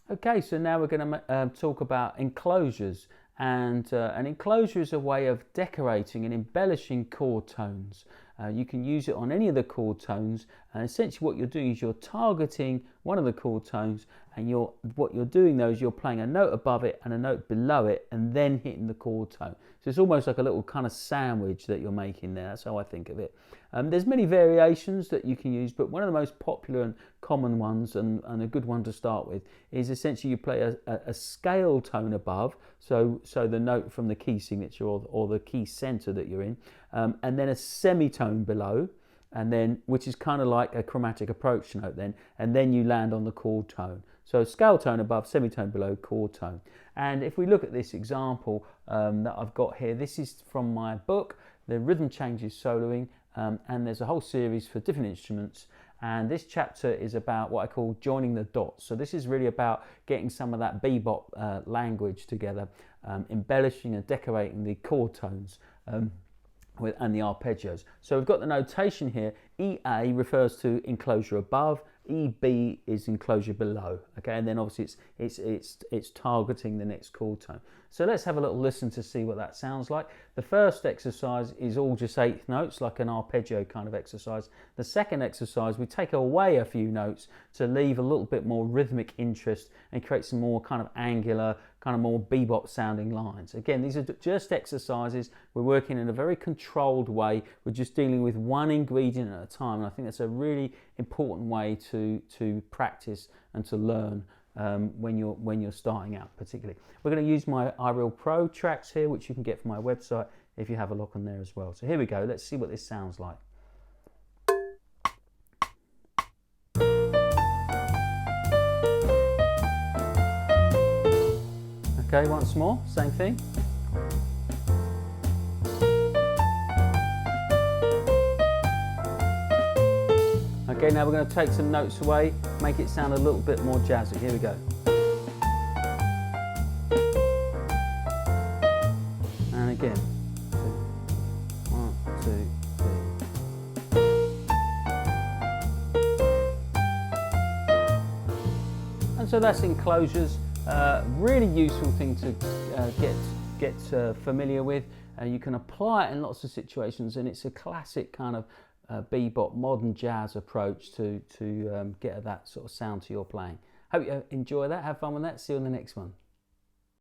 Okay, so now we're going to talk about enclosures, and an enclosure is a way of decorating and embellishing chord tones. You can use it on any of the chord tones, and essentially what you're doing is you're targeting one of the chord tones, and what you're doing though is you're playing a note above it and a note below it and then hitting the chord tone. So it's almost like a little kind of sandwich that you're making there. That's how I think of it. There's many variations that you can use, but one of the most popular and common ones, and a good one to start with, is essentially you play a scale tone above, so the note from the key signature or the key center that you're in, and then a semitone below, and then, which is kind of like a chromatic approach note then, and then you land on the chord tone. So scale tone above, semitone below, chord tone. And if we look at this example that I've got here, this is from my book, The Rhythm Changes Soloing, and there's a whole series for different instruments. And this chapter is about what I call joining the dots. So this is really about getting some of that bebop language together, embellishing and decorating the chord tones. And the arpeggios. So we've got the notation here. EA refers to enclosure above, EB is enclosure below. Okay, and then obviously it's targeting the next chord tone. So let's have a little listen to see what that sounds like. The first exercise is all just eighth notes, like an arpeggio kind of exercise. The second exercise, we take away a few notes to leave a little bit more rhythmic interest and create some more kind of angular, kind of more bebop sounding lines. Again, these are just exercises. We're working in a very controlled way. We're just dealing with one ingredient at a time, and I think that's a really important way to practice and to learn when you're starting out particularly. We're going to use my iReal Pro tracks here, which you can get from my website if you have a look on there as well. So here we go. Let's see what this sounds like. Okay, once more, same thing. Okay, now we're going to take some notes away, make it sound a little bit more jazzy. Here we go. And again. 1, 2, 3. And so that's Enclosures. Really useful thing to get familiar with. You can apply it in lots of situations, and it's a classic kind of bebop, modern jazz approach to get that sort of sound to your playing. Hope you enjoy that, have fun with that, see you on the next one.